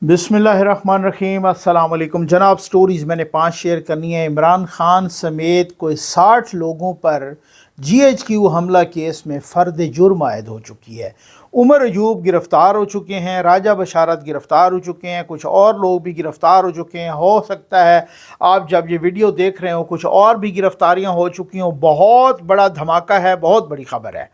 बिस्मिल्लाहिर्रहमानिर्रहीम। अस्सलाम वालेकुम जनाब। स्टोरीज़ मैंने 5 शेयर करनी है। इमरान खान समेत कोई 60 लोगों पर GHQ हमला केस में फ़र्द जुर्म आयद हो चुकी है। उमर अयूब गिरफ़्तार हो चुके हैं, राजा बशारत गिरफ़्तार हो चुके हैं, कुछ और लोग भी गिरफ़्तार हो चुके हैं। हो सकता है आप जब ये वीडियो देख रहे हो कुछ और भी गिरफ़्तारियाँ हो चुकी हों। बहुत बड़ा धमाका है, बहुत बड़ी ख़बर है।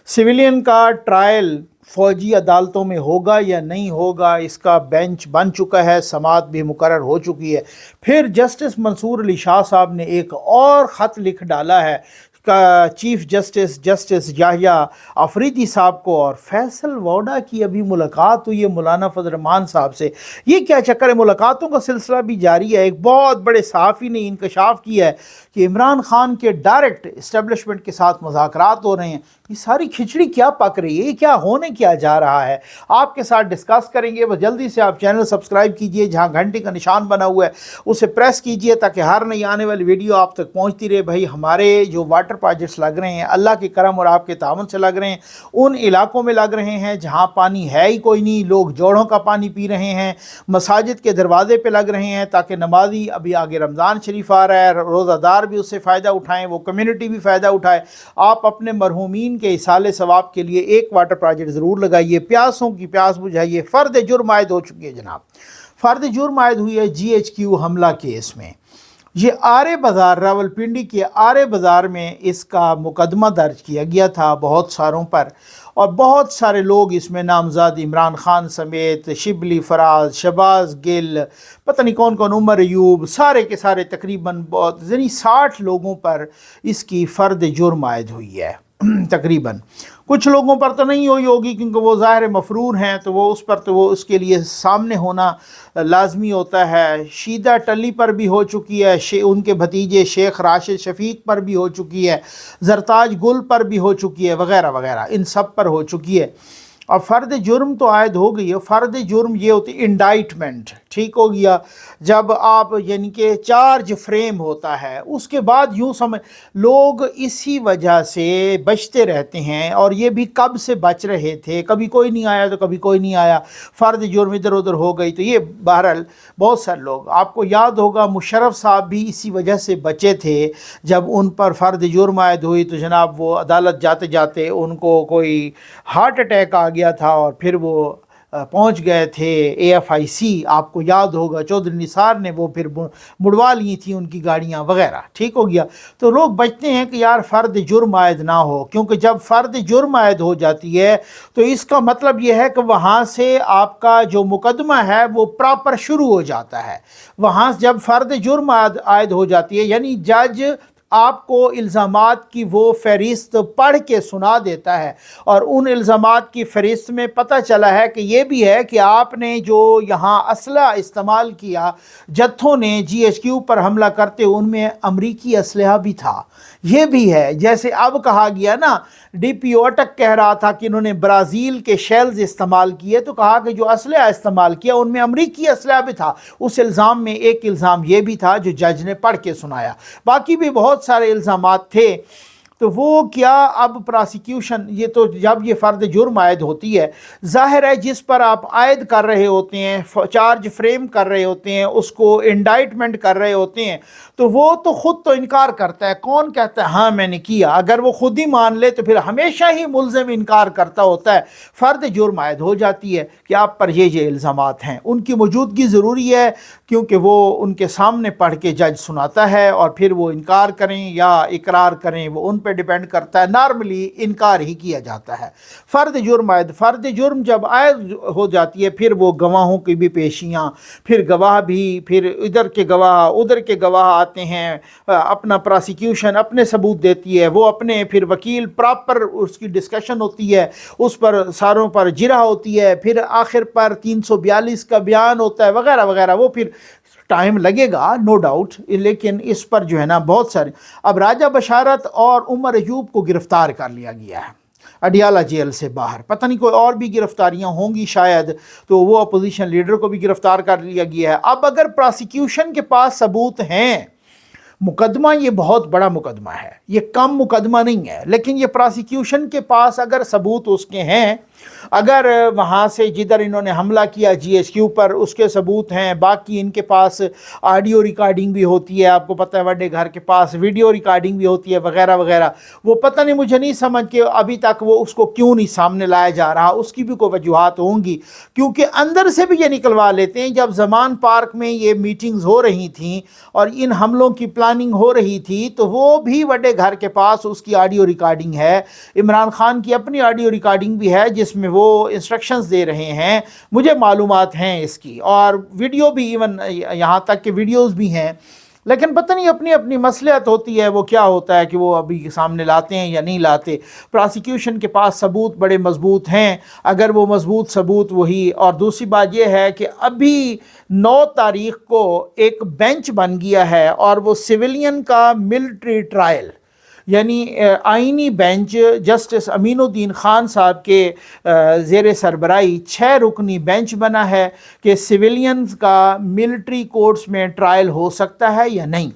सिविलियन का ट्रायल फ़ौजी अदालतों में होगा या नहीं होगा, इसका बेंच बन चुका है, समाअत भी मुकर्रर हो चुकी है। फिर जस्टिस मंसूर अली शाह साहब ने एक और ख़त लिख डाला है का चीफ जस्टिस याहिया अफरीदी साहब को, और फैसल वोडा की अभी मुलाकात हुई है मौलाना फजल रहमान साहब से। ये क्या चक्कर है? मुलाकातों का सिलसिला भी जारी है। एक बहुत बड़े सहाफ़ी ने इंकशाफ किया है कि इमरान खान के डायरेक्ट इस्टेब्लिशमेंट के साथ मुज़ाकरात हो रहे हैं। ये सारी खिचड़ी क्या पक रही है? ये क्या होने क्या जा रहा है? आपके साथ डिस्कस करेंगे। बस जल्दी से आप चैनल सब्सक्राइब कीजिए, जहाँ घंटे का निशान बना हुआ है उसे प्रेस कीजिए ताकि हर नई आने वाली वीडियो आप तक पहुँचती रहे। भाई हमारे जो वाटर प्रोजेक्ट्स लग रहे हैं अल्लाह के करम और आपके तावन से लग रहे हैं, उन इलाकों में लग रहे हैं जहाँ पानी है ही कोई नहीं, लोग जोड़ों का पानी पी रहे हैं, मसाजिद के दरवाजे पे लग रहे हैं ताकि नमाजी, अभी आगे रमज़ान शरीफ आ रहा है, रोज़ादार भी उससे फ़ायदा उठाएँ, वो कम्युनिटी भी फ़ायदा उठाए। आप अपने मरहूमीन के इसाले सवाब के लिए एक वाटर प्रोजेक्ट ज़रूर लगाइए, प्यासों की प्यास बुझाइए। फ़र्द जुर्म आयद हो चुकी है जनाब। फ़र्द जुर्म आयद हुई है GHQ हमला केस में। ये आरे बाज़ार, रावलपिंडी के आरे बाज़ार में इसका मुकदमा दर्ज किया गया था बहुत सारों पर, और बहुत सारे लोग इसमें नामज़द इमरान खान समेत शिबली फराज, शहबाज गिल, पता नहीं कौन कौन, उमर अयूब, सारे के सारे तकरीबन बहुत यानी 60 लोगों पर इसकी फ़र्द जुर्म आयद हुई है। तकरीबन कुछ लोगों पर तो नहीं हुई होगी क्योंकि वो ज़ाहिर मफरूर हैं, तो वो उस पर तो वो उसके लिए सामने होना लाजमी होता है। शीदा टली पर भी हो चुकी है, उनके भतीजे शेख राशिद शफीक पर भी हो चुकी है, जरताज गुल पर भी हो चुकी है, वगैरह वगैरह, इन सब पर हो चुकी है। और फ़र्द जुर्म तो आयद हो गई है। फ़र्द जुर्म ये होती इंडाइटमेंट, ठीक हो गया। जब आप यानी कि चार्ज फ्रेम होता है उसके बाद यूँ समझ, लोग इसी वजह से बचते रहते हैं, और ये भी कब से बच रहे थे, कभी कोई नहीं आया तो कभी कोई नहीं आया, फ़र्द जुर्म इधर उधर हो गई। तो ये बहरहाल बहुत सारे लोग, आपको याद होगा मुशर्रफ साहब भी इसी वजह से बचे थे। जब उन पर फ़र्द जुर्म आयद हुई तो जनाब वो अदालत जाते जाते उनको कोई हार्ट अटैक आ गया था, और फिर वो पहुंच गए थे AFIC, आपको याद होगा चौधरी निसार ने वो फिर मुड़वा ली थी उनकी गाड़ियां वगैरह, ठीक हो गया। तो लोग बचते हैं कि यार फ़र्द जुर्म आयद ना हो, क्योंकि जब फ़र्द जुर्म आयद हो जाती है तो इसका मतलब ये है कि वहाँ से आपका जो मुकदमा है वो प्रॉपर शुरू हो जाता है। वहाँ जब फ़र्द जुर्म आयद हो जाती है यानी जज आपको इल्ज़ामात की वो फ़हरिस्त पढ़ के सुना देता है, और उन इल्ज़ामात की फ़हरिस्त में पता चला है कि ये भी है कि आपने जो यहाँ असलहा इस्तेमाल किया, जत्थों ने GHQ पर हमला करते उनमें अमरीकी असलहा भी था। ये भी है, जैसे अब कहा गया ना, DPO अटक कह रहा था कि इन्होंने ब्राज़ील के शेल्स इस्तेमाल किए, तो कहा कि जो असलहा इस्तेमाल किया उनमें अमरीकी असलहा भी था। उस इल्ज़ाम में एक इल्ज़ाम ये भी था जो जज ने पढ़ के सुनाया, बाकी भी बहुत सारे इल्ज़ामात थे। तो वो क्या, अब प्रोसिक्यूशन, ये तो जब ये फ़र्द जुर्म आयद होती है, ज़ाहिर है जिस पर आप आयद कर रहे होते हैं, चार्ज फ्रेम कर रहे होते हैं, उसको इंडाइटमेंट कर रहे होते हैं, तो वो तो ख़ुद तो इनकार करता है। कौन कहता है हाँ मैंने किया? अगर वो ख़ुद ही मान ले तो फिर हमेशा ही मुल्ज़िम इनकार करता होता है। फ़र्द जुर्म आयद हो जाती है कि आप पर ये इल्ज़ामात हैं, उनकी मौजूदगी ज़रूरी है क्योंकि वो उनके सामने पढ़ के जज सुनाता है, और फिर वो इनकार करें या इकरार करें वो उन पर डिपेंड करता है। नॉर्मली इनकार ही किया जाता है। फ़र्द जुर्म आयद, फ़र्द जुर्म जब आयद हो जाती है फिर वो गवाहों की भी पेशियाँ, फिर गवाह भी, फिर इधर के गवाह उधर के गवाह आते हैं, अपना प्रोसिक्यूशन अपने सबूत देती है, वो अपने, फिर वकील प्रॉपर उसकी डिस्कशन होती है, उस पर सारों पर जिरा होती है, फिर आखिर पर 342 का बयान होता है वगैरह वगैरह। वो फिर टाइम लगेगा नो डाउट, लेकिन इस पर जो है ना बहुत सारे। अब राजा बशारत और उमर अयूब को गिरफ़्तार कर लिया गया है अडियाला जेल से बाहर, पता नहीं कोई और भी गिरफ़्तारियां होंगी शायद, तो वो अपोजिशन लीडर को भी गिरफ़्तार कर लिया गया है। अब अगर प्रोसिक्यूशन के पास सबूत हैं, मुकदमा ये बहुत बड़ा मुकदमा है, ये कम मुकदमा नहीं है, लेकिन ये प्रोसिक्यूशन के पास अगर सबूत उसके हैं اگر وہاں سے جدھر انہوں نے حملہ کیا GHQ پر اس کے ثبوت ہیں، باقی ان کے پاس آڈیو ریکارڈنگ بھی ہوتی ہے، آپ کو پتہ ہے وڈے گھر کے پاس ویڈیو ریکارڈنگ بھی ہوتی ہے وغیرہ وغیرہ، وہ پتہ نہیں، مجھے نہیں سمجھ کہ ابھی تک وہ اس کو کیوں نہیں سامنے لایا جا رہا، اس کی بھی کوئی وجوہات ہوں گی، کیونکہ اندر سے بھی یہ نکلوا لیتے ہیں۔ جب زمان پارک میں یہ میٹنگز ہو رہی تھیں اور ان حملوں کی پلاننگ ہو رہی تھی تو وہ بھی وڈے گھر کے پاس اس کی آڈیو ریکارڈنگ ہے، عمران خان کی اپنی آڈیو ریکارڈنگ بھی ہے جس میں وہ انسٹرکشنز دے رہے ہیں، مجھے معلومات ہیں اس کی، اور ویڈیو بھی ایون یہاں تک کہ ویڈیوز بھی ہیں، لیکن پتہ نہیں اپنی اپنی مصلحت ہوتی ہے، وہ کیا ہوتا ہے کہ وہ ابھی سامنے لاتے ہیں یا نہیں لاتے۔ پراسیکیوشن کے پاس ثبوت بڑے مضبوط ہیں، اگر وہ مضبوط ثبوت وہی، اور دوسری بات یہ ہے کہ ابھی 9 تاریخ کو ایک بینچ بن گیا ہے اور وہ سویلین کا ملٹری ٹرائل، یعنی آئینی بینچ جسٹس امین الدین خان صاحب کے زیر سربراہی 6 رکنی بینچ بنا ہے کہ سویلینز کا ملٹری کورٹس میں ٹرائل ہو سکتا ہے یا نہیں۔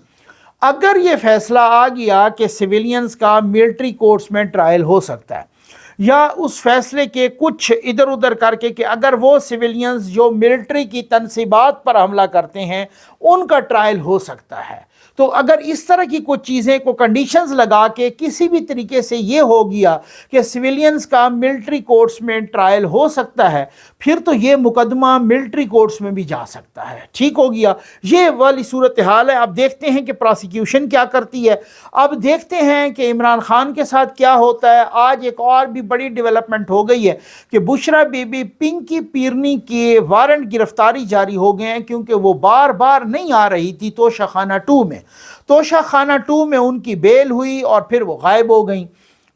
اگر یہ فیصلہ آ گیا کہ سویلینز کا ملٹری کورٹس میں ٹرائل ہو سکتا ہے، یا اس فیصلے کے کچھ ادھر ادھر کر کے کہ اگر وہ سویلینز جو ملٹری کی تنصیبات پر حملہ کرتے ہیں ان کا ٹرائل ہو سکتا ہے، تو اگر اس طرح کی کچھ چیزیں کو کنڈیشنز لگا کے کسی بھی طریقے سے یہ ہو گیا کہ سویلینز کا ملٹری کورٹس میں ٹرائل ہو سکتا ہے، پھر تو یہ مقدمہ ملٹری کورٹس میں بھی جا سکتا ہے۔ ٹھیک ہو گیا، یہ والی صورتحال ہے۔ اب دیکھتے ہیں کہ پراسیکیوشن کیا کرتی ہے، اب دیکھتے ہیں کہ عمران خان کے ساتھ کیا ہوتا ہے۔ آج ایک اور بھی بڑی ڈیولپمنٹ ہو گئی ہے کہ بشرا بی بی پنکی پیرنی کے وارنٹ گرفتاری جاری ہو گئے ہیں، کیونکہ وہ بار بار نہیں آ رہی تھی توشہ خانہ 2 میں۔ توشہ خانہ 2 میں ان کی بیل ہوئی اور پھر وہ غائب ہو گئیں،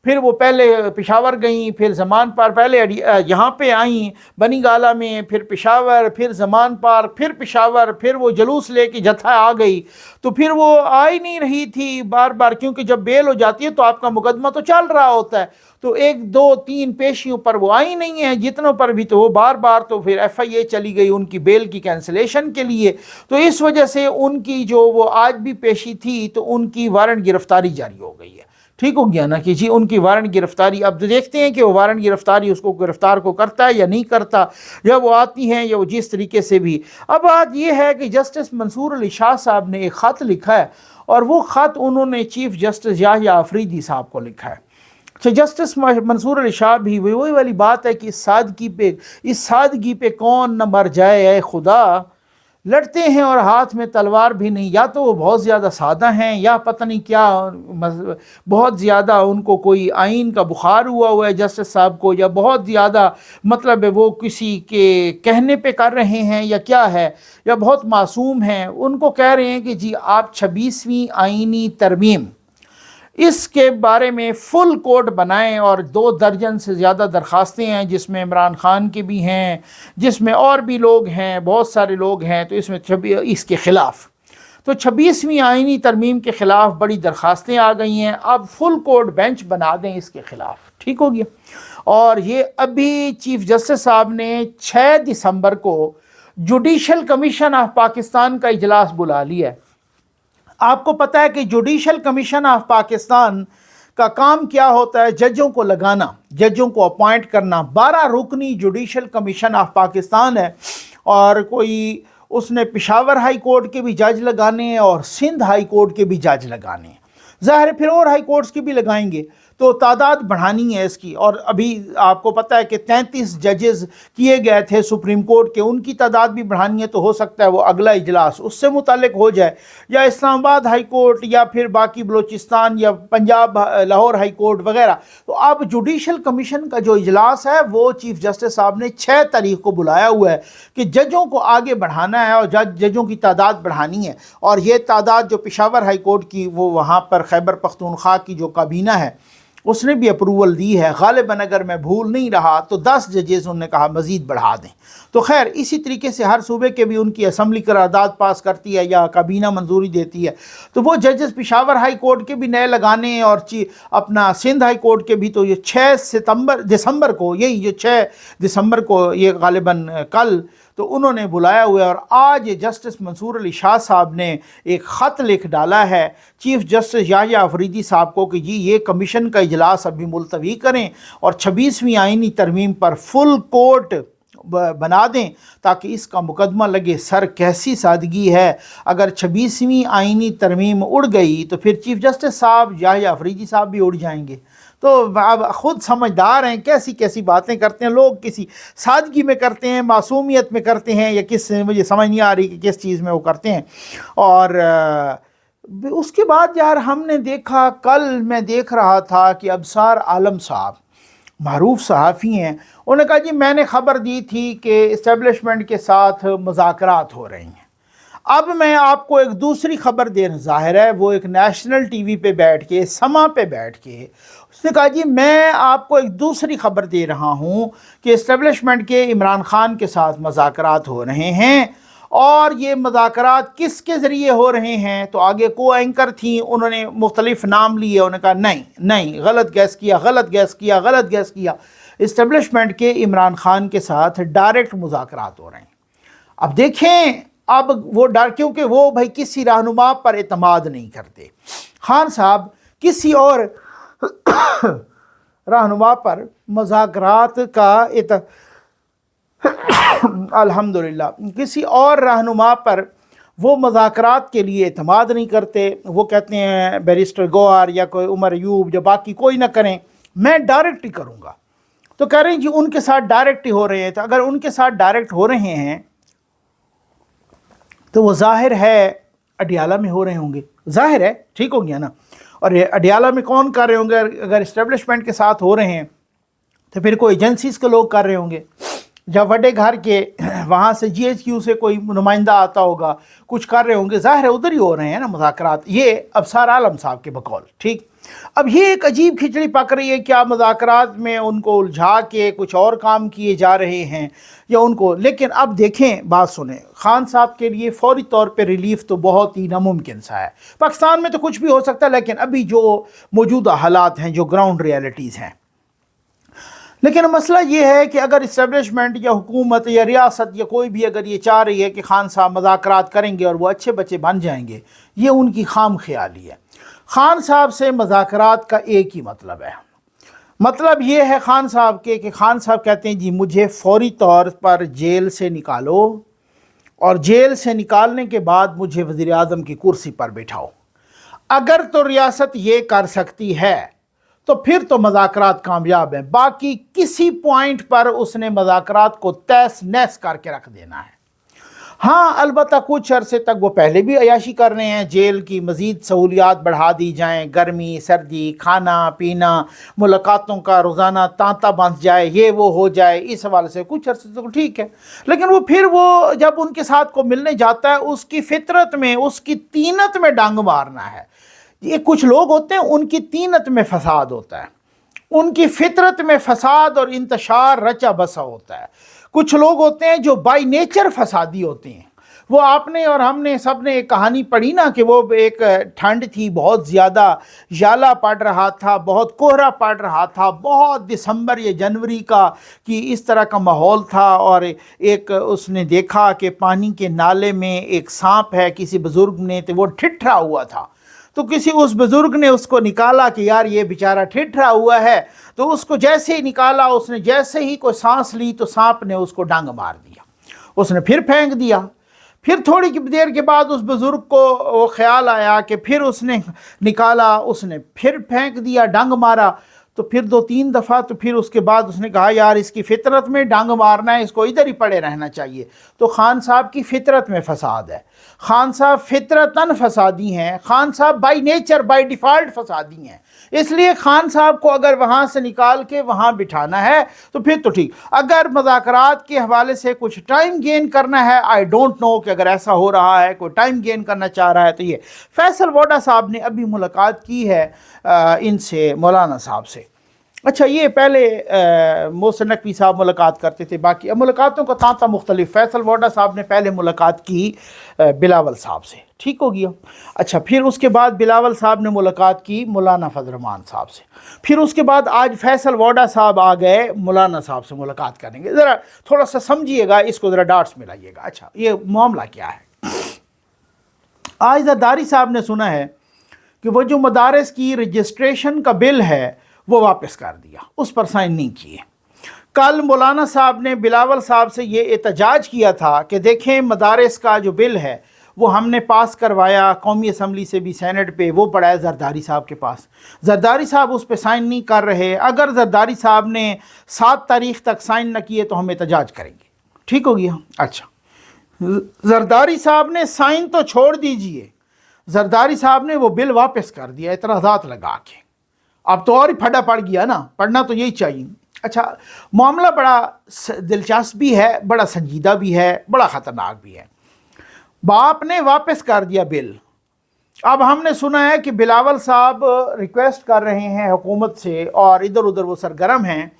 پھر وہ پہلے پشاور گئیں، پھر زمان پار، پہلے یہاں پہ آئیں بنی گالہ میں، پھر پشاور، پھر زمان پار، پھر پشاور، پھر وہ جلوس لے کے جتھا آ گئی، تو پھر وہ آ ہی نہیں رہی تھی بار بار، کیونکہ جب بیل ہو جاتی ہے تو آپ کا مقدمہ تو چل رہا ہوتا ہے، تو 1 2 3 پیشیوں پر وہ آئی نہیں ہیں، جتنوں پر بھی تو وہ بار بار، تو پھر FIA چلی گئی ان کی بیل کی کینسلیشن کے لیے، تو اس وجہ سے ان کی جو وہ آج بھی پیشی تھی تو ان کی وارنٹ گرفتاری جاری ہو گئی ہے۔ ٹھیک ہو گیا نا کہ جی ان کی وارنٹ گرفتاری، اب دیکھتے ہیں کہ وہ وارنٹ گرفتاری اس کو گرفتار کو کرتا ہے یا نہیں کرتا، یا وہ آتی ہیں یا وہ جس طریقے سے بھی۔ اب بات یہ ہے کہ جسٹس منصور علی شاہ صاحب نے ایک خط لکھا ہے، اور وہ خط انہوں نے چیف جسٹس یحییٰ آفریدی صاحب کو لکھا ہے۔ جسٹس منصور علی شاہ بھی وہی والی بات ہے کہ اس سادگی پہ کون نہ مر جائے اے خدا، لڑتے ہیں اور ہاتھ میں تلوار بھی نہیں، یا تو وہ بہت زیادہ سادہ ہیں یا پتہ نہیں کیا، بہت زیادہ ان کو کوئی آئین کا بخار ہوا ہے جسٹس صاحب کو، یا بہت زیادہ مطلب وہ کسی کے کہنے پہ کر رہے ہیں یا کیا ہے، یا بہت معصوم ہیں۔ ان کو کہہ رہے ہیں کہ جی آپ 26ویں آئینی ترمیم اس کے بارے میں فل کوڈ بنائیں، اور 2 درجن سے زیادہ درخواستیں ہیں جس میں عمران خان کے بھی ہیں، جس میں اور بھی لوگ ہیں، بہت سارے لوگ ہیں، تو اس میں اس کے خلاف، تو 26ویں آئینی ترمیم کے خلاف بڑی درخواستیں آ گئی ہیں، اب فل کوڈ بینچ بنا دیں اس کے خلاف۔ ٹھیک ہو گیا، اور یہ ابھی چیف جسٹس صاحب نے 6 دسمبر کو جوڈیشل کمیشن آف پاکستان کا اجلاس بلا لیا ہے۔ آپ کو پتہ ہے کہ جوڈیشل کمیشن آف پاکستان کا کام کیا ہوتا ہے؟ ججوں کو لگانا، ججوں کو اپوائنٹ کرنا۔ 12 رکنی جوڈیشل کمیشن آف پاکستان ہے، اور کوئی اس نے پشاور ہائی کورٹ کے بھی جج لگانے ہیں اور سندھ ہائی کورٹ کے بھی جج لگانے ہیں، ظاہر ہے پھر اور ہائی کورٹس کی بھی لگائیں گے، تو تعداد بڑھانی ہے اس کی۔ اور ابھی آپ کو پتہ ہے کہ 33 ججز کیے گئے تھے سپریم کورٹ کے، ان کی تعداد بھی بڑھانی ہے، تو ہو سکتا ہے وہ اگلا اجلاس اس سے متعلق ہو جائے، یا اسلام آباد ہائی کورٹ، یا پھر باقی بلوچستان یا پنجاب لاہور ہائی کورٹ وغیرہ۔ تو اب جوڈیشل کمیشن کا جو اجلاس ہے وہ چیف جسٹس صاحب نے 6 تاریخ کو بلایا ہوا ہے کہ ججوں کو آگے بڑھانا ہے اور ججوں کی تعداد بڑھانی ہے، اور یہ تعداد جو پشاور ہائی کورٹ کی، وہ وہاں پر خیبر پختونخوا کی جو کابینہ ہے اس نے بھی اپروول دی ہے، غالباً اگر میں بھول نہیں رہا تو 10 ججز انہوں نے کہا مزید بڑھا دیں۔ تو خیر اسی طریقے سے ہر صوبے کے بھی ان کی اسمبلی قرارداد پاس کرتی ہے یا کابینہ منظوری دیتی ہے، تو وہ ججز پشاور ہائی کورٹ کے بھی نئے لگانے ہیں، اور اپنا سندھ ہائی کورٹ کے بھی۔ تو یہ 6 دسمبر کو، یہی جو 6 دسمبر کو، یہ غالباً کل، تو انہوں نے بلایا ہوا ہے، اور آج جسٹس منصور علی شاہ صاحب نے ایک خط لکھ ڈالا ہے چیف جسٹس یحییٰ آفریدی صاحب کو کہ جی یہ کمیشن کا اجلاس ابھی ملتوی کریں اور 26ویں آئینی ترمیم پر فل کورٹ بنا دیں تاکہ اس کا مقدمہ لگے۔ سر کیسی سادگی ہے، اگر 26ویں آئینی ترمیم اڑ گئی تو پھر چیف جسٹس صاحب یحییٰ آفریدی صاحب بھی اڑ جائیں گے۔ تو اب خود سمجھدار ہیں، کیسی کیسی باتیں کرتے ہیں لوگ، کسی سادگی میں کرتے ہیں، معصومیت میں کرتے ہیں، یا کس، مجھے سمجھ نہیں آ رہی کہ کس چیز میں وہ کرتے ہیں۔ اور اس کے بعد یار ہم نے دیکھا، کل میں دیکھ رہا تھا کہ ابصار عالم صاحب معروف صحافی ہیں، انہوں نے کہا جی میں نے خبر دی تھی کہ اسٹیبلشمنٹ کے ساتھ مذاکرات ہو رہے ہیں۔ اب میں آپ کو ایک دوسری خبر دے رہا، ظاہر ہے وہ ایک نیشنل ٹی وی پہ بیٹھ کے، سما پہ بیٹھ کے اس نے کہا جی میں آپ کو ایک دوسری خبر دے رہا ہوں کہ اسٹیبلشمنٹ کے عمران خان کے ساتھ مذاکرات ہو رہے ہیں، اور یہ مذاکرات کس کے ذریعے ہو رہے ہیں؟ تو آگے کو اینکر تھیں، انہوں نے مختلف نام لیے، انہوں نے کہا نہیں غلط گیس کیا، اسٹیبلشمنٹ کے عمران خان کے ساتھ ڈائریکٹ مذاکرات ہو رہے ہیں۔ اب دیکھیں، اب وہ کیونکہ وہ بھائی کسی رہنما پر اعتماد نہیں کرتے، خان صاحب کسی اور رہنما پر مذاکرات کا الحمدللہ کسی اور رہنما پر وہ مذاکرات کے لیے اعتماد نہیں کرتے۔ وہ کہتے ہیں بیرسٹر گوہر یا کوئی عمر ایوب یا باقی کوئی نہ کریں، میں ڈائریکٹ ہی کروں گا۔ تو کہہ رہے ہیں جی ان کے ساتھ ڈائریکٹ ہی ہو رہے ہیں، تو اگر ان کے ساتھ ڈائریکٹ ہو رہے ہیں تو وہ ظاہر ہے اڈیالہ میں ہو رہے ہوں گے، ظاہر ہے، ٹھیک ہو گیا نا۔ اور اڈیالہ میں کون کر رہے ہوں گے؟ اگر اسٹیبلشمنٹ کے ساتھ ہو رہے ہیں تو پھر کوئی ایجنسیز کے لوگ کر رہے ہوں گے، یا وڈے گھر کے وہاں سے جی ایچ کیو سے کوئی نمائندہ آتا ہوگا، کچھ کر رہے ہوں گے، ظاہر ہے ادھر ہی ہو رہے ہیں نا مذاکرات۔ یہ ابصار عالم صاحب کے بقول، ٹھیک۔ اب یہ ایک عجیب کھچڑی پک رہی ہے، کیا مذاکرات میں ان کو الجھا کے کچھ اور کام کیے جا رہے ہیں یا ان کو، لیکن اب دیکھیں بات سنیں، خان صاحب کے لیے فوری طور پہ ریلیف تو بہت ہی ناممکن سا ہے۔ پاکستان میں تو کچھ بھی ہو سکتا ہے، لیکن ابھی جو موجودہ حالات ہیں، جو گراؤنڈ ریالٹیز ہیں، لیکن مسئلہ یہ ہے کہ اگر اسٹیبلشمنٹ یا حکومت یا ریاست یا کوئی بھی اگر یہ چاہ رہی ہے کہ خان صاحب مذاکرات کریں گے اور وہ اچھے بچے بن جائیں گے، یہ ان کی خام خیالی ہے۔ خان صاحب سے مذاکرات کا ایک ہی مطلب ہے، مطلب یہ ہے خان صاحب کے کہ خان صاحب کہتے ہیں جی مجھے فوری طور پر جیل سے نکالو، اور جیل سے نکالنے کے بعد مجھے وزیر اعظم کی کرسی پر بٹھاؤ۔ اگر تو ریاست یہ کر سکتی ہے تو پھر تو مذاکرات کامیاب ہیں، باقی کسی پوائنٹ پر اس نے مذاکرات کو تیس نیس کر کے رکھ دینا ہے۔ ہاں البتہ کچھ عرصے تک وہ پہلے بھی عیاشی کر رہے ہیں، جیل کی مزید سہولیات بڑھا دی جائیں، گرمی سردی، کھانا پینا، ملاقاتوں کا روزانہ تانتا بند جائے، یہ وہ ہو جائے، اس حوالے سے کچھ عرصے تک ٹھیک ہے، لیکن وہ پھر وہ جب ان کے ساتھ کو ملنے جاتا ہے، اس کی فطرت میں، اس کی طینت میں ڈنگ مارنا ہے۔ یہ کچھ لوگ ہوتے ہیں ان کی طینت میں فساد ہوتا ہے، ان کی فطرت میں فساد اور انتشار رچا بسا ہوتا ہے۔ کچھ لوگ ہوتے ہیں جو بائی نیچر فسادی ہوتے ہیں۔ وہ آپ نے اور ہم نے سب نے ایک کہانی پڑھی نا کہ وہ ایک ٹھنڈ تھی، بہت زیادہ ژالہ پڑ رہا تھا، بہت کوہرا پڑ رہا تھا، بہت دسمبر یا جنوری کا کہ اس طرح کا ماحول تھا، اور ایک اس نے دیکھا کہ پانی کے نالے میں ایک سانپ ہے، کسی بزرگ نے، تو وہ ٹھٹھرا ہوا تھا، تو کسی اس بزرگ نے اس کو نکالا کہ یار یہ بیچارہ ٹھٹھرا ہوا ہے، تو اس کو جیسے ہی نکالا، اس نے جیسے ہی کوئی سانس لی تو سانپ نے اس کو ڈنگ مار دیا، اس نے پھر پھینک دیا۔ پھر تھوڑی دیر کے بعد اس بزرگ کو وہ خیال آیا کہ پھر اس نے نکالا، اس نے پھر پھینک دیا، ڈنگ مارا، تو پھر 2-3 دفعہ، تو پھر اس کے بعد اس نے کہا یار اس کی فطرت میں ڈنگ مارنا ہے، اس کو ادھر ہی پڑے رہنا چاہیے۔ تو خان صاحب کی فطرت میں فساد ہے، خان صاحب فطرتاً فسادی ہیں، خان صاحب بائی نیچر بائی ڈیفالٹ فسادی ہیں، اس لیے خان صاحب کو اگر وہاں سے نکال کے وہاں بٹھانا ہے تو پھر تو ٹھیک۔ اگر مذاکرات کے حوالے سے کچھ ٹائم گین کرنا ہے، آئی ڈونٹ نو کہ اگر ایسا ہو رہا ہے، کوئی ٹائم گین کرنا چاہ رہا ہے تو یہ فیصل ووڈا صاحب نے ابھی ملاقات کی ہے ان سے، مولانا صاحب سے، अच्छा, ये पहले मोहसिन नकवी साहब मुलाकात करते थे। बाकी मुलाकातों का तांता मुख्तलिफ। फैसल वोडा साहब ने पहले मुलाकात की बिलावल साहब से, ठीक हो गया। अच्छा, फिर उसके बाद बिलावल साहब ने मुलाकात की मौलाना फजल रहमान साहब से। फिर उसके बाद आज फैसल वोडा साहब आ गए मौलाना साहब से मुलाकात करेंगे। ज़रा थोड़ा सा समझिएगा, इसको ज़रा डाट्स मिलाइएगा। अच्छा, ये मामला क्या है? आज जरदारी साहब ने सुना है कि वो जो मदारस की रजिस्ट्रेशन का बिल है वो वापस कर दिया, उस पर साइन नहीं किए। कल मौलाना साहब ने बिलावल साहब से ये एहतजाज किया था कि देखें, मदारस का जो बिल है वो हमने पास करवाया कौमी असम्बली से भी, सेनेट पे, वो पड़ा है जरदारी साहब के पास। जरदारी साहब उस पर साइन नहीं कर रहे। अगर जरदारी साहब ने 7 तारीख तक साइन न किए तो हम एहतजाज करेंगे, ठीक हो गया। अच्छा, जरदारी साहब ने साइन तो छोड़ दीजिए, जरदारी साहब ने वो बिल वापस कर दिया एतराज़ात लगा के। अब तो और ही फटा पड़ गया ना, पढ़ना तो यही चाहिए। अच्छा, मामला बड़ा दिलचस्प भी है, बड़ा संजीदा भी है, बड़ा ख़तरनाक भी है। बाप ने वापस कर दिया बिल। अब हमने सुना है कि बिलावल साहब रिक्वेस्ट कर रहे हैं हुकूमत से, और इधर उधर वो सरगर्म हैं,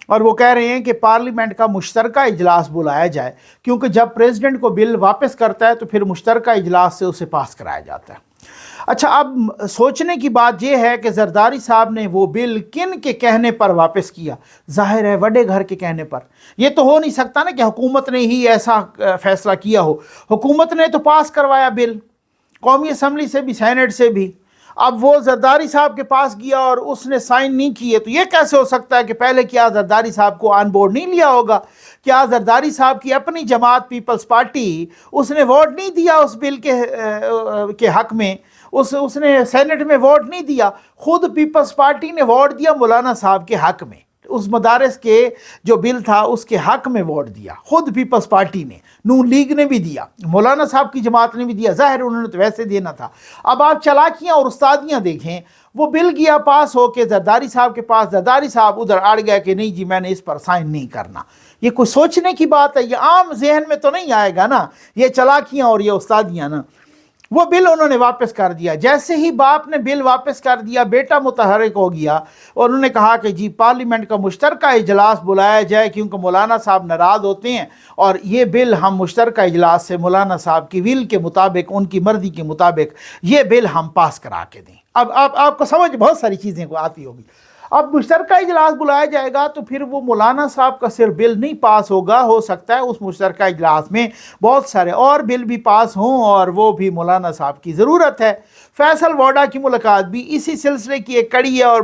और वो कह रहे हैं कि पार्लियामेंट का मुश्तरका इजलास बुलाया जाए, क्योंकि जब प्रेसिडेंट को बिल वापस करता है तो फिर मुश्तरका इजलास से उसे पास कराया जाता है। अच्छा, अब सोचने की बात यह है कि जरदारी साहब ने वो बिल किन के कहने पर वापस किया? जाहिर है बड़े घर के कहने पर। ये तो हो नहीं सकता ना कि हुकूमत ने ही ऐसा फैसला किया हो। हुकूमत ने तो पास करवाया बिल, कौमी असम्बली से भी, सेनेट से भी। अब वो जरदारी साहब के पास गया और उसने साइन नहीं किए, तो ये कैसे हो सकता है कि पहले क्या जरदारी साहब को ऑन बोर्ड नहीं लिया होगा? क्या जरदारी साहब की अपनी जमात पीपल्स पार्टी, उसने वोट नहीं दिया उस बिल के हक में? उसने सेनेट में वोट नहीं दिया, खुद पीपल्स पार्टी ने वोट दिया मौलाना साहब के हक में। उस मदारस के जो बिल था उसके हक में वोट दिया खुद पीपल्स पार्टी ने, नून लीग ने भी दिया, मौलाना साहब की जमात ने भी दिया। ज़ाहिर उन्होंने तो वैसे देना था। अब आप चालाकियाँ और उस्तादियाँ देखें, वो बिल गया पास हो के जरदारी साहब के पास, जरदारी साहब उधर अड़ गया कि नहीं जी मैंने इस पर साइन नहीं करना। ये कोई सोचने की बात है? ये आम जहन में तो नहीं आएगा ना, ये चालाकियाँ और ये उस्तादियाँ ना। वो बिल उन्होंने वापस कर दिया। जैसे ही बाप ने बिल वापस कर दिया, बेटा मुतहर्रिक हो गया और उन्होंने कहा कि जी पार्लियामेंट का मुश्तरका इजलास बुलाया जाए, क्योंकि मौलाना साहब नाराज़ होते हैं और ये बिल हम मुश्तरका इजलास से मौलाना साहब की विल के मुताबिक, उनकी मर्ज़ी के मुताबिक ये बिल हम पास करा के दें। अब आपको समझ बहुत सारी चीज़ें को आती होगी। अब मुश्तरका इजलास बुलाया जाएगा तो फिर वो मौलाना साहब का सिर्फ बिल नहीं पास होगा, हो सकता है उस मुश्तरका इजलास में बहुत सारे और बिल भी पास हों, और वो भी मौलाना साहब की ज़रूरत है। फैसल वोडा की मुलाकात भी इसी सिलसिले की एक कड़ी है, और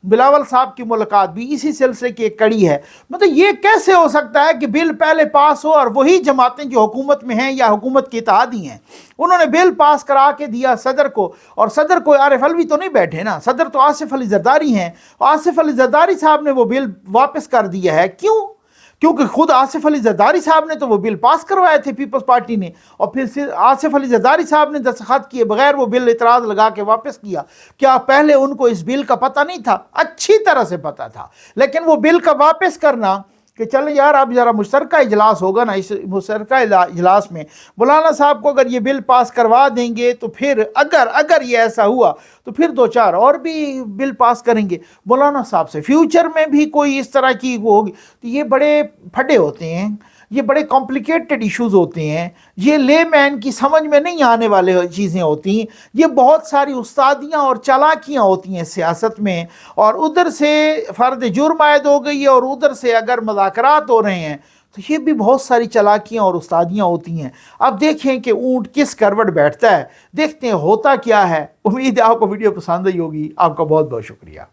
बिलावल साहब की मुलाकात भी इसी सिलसिले की एक कड़ी है। मतलब ये कैसे हो सकता है कि बिल पहले पास हो और वही जमातें जो हुकूमत में हैं या हुकूमत की इत्तेहादी हैं, उन्होंने बिल पास करा के दिया सदर को, और सदर को आरिफ अलवी तो नहीं बैठे ना, सदर तो आसिफ अली जरदारी हैं। आसिफ अली जरदारी साहब ने वो बिल वापस कर दिया है। क्यों? क्योंकि खुद आसिफ अली जरदारी साहब ने तो वो बिल पास करवाए थे पीपल्स पार्टी ने, और फिर आसिफ अली जरदारी साहब ने दस्तखत किए बगैर वो बिल इतराज़ लगा के वापस किया। क्या पहले उनको इस बिल का पता नहीं था? अच्छी तरह से पता था, लेकिन वो बिल का वापस करना कि चल यार अब ज़रा मुश्तरका इजलास होगा ना, इस मुश्तरका इजलास में मौलाना साहब को अगर ये बिल पास करवा देंगे तो फिर अगर ये ऐसा हुआ तो फिर 2-4 और भी बिल पास करेंगे मौलाना साहब से, फ्यूचर में भी कोई इस तरह की वो होगी। तो ये बड़े फटे होते हैं, ये बड़े कॉम्प्लिकेटेड इश्यूज़ होते हैं, ये ले मैन की समझ में नहीं आने वाले चीज़ें होती हैं। ये बहुत सारी उस्तादियाँ और चालाकियाँ होती हैं सियासत में, और उधर से फ़र्द जुर्म आयद हो गई है और उधर से अगर मुज़ाकरात हो रहे हैं तो ये भी बहुत सारी चालाकियाँ और उस्तादियाँ होती हैं। अब देखें कि ऊँट किस करवट बैठता है, देखते हैं होता क्या है। उम्मीद है आपको वीडियो पसंद आई होगी। आपका बहुत बहुत शुक्रिया।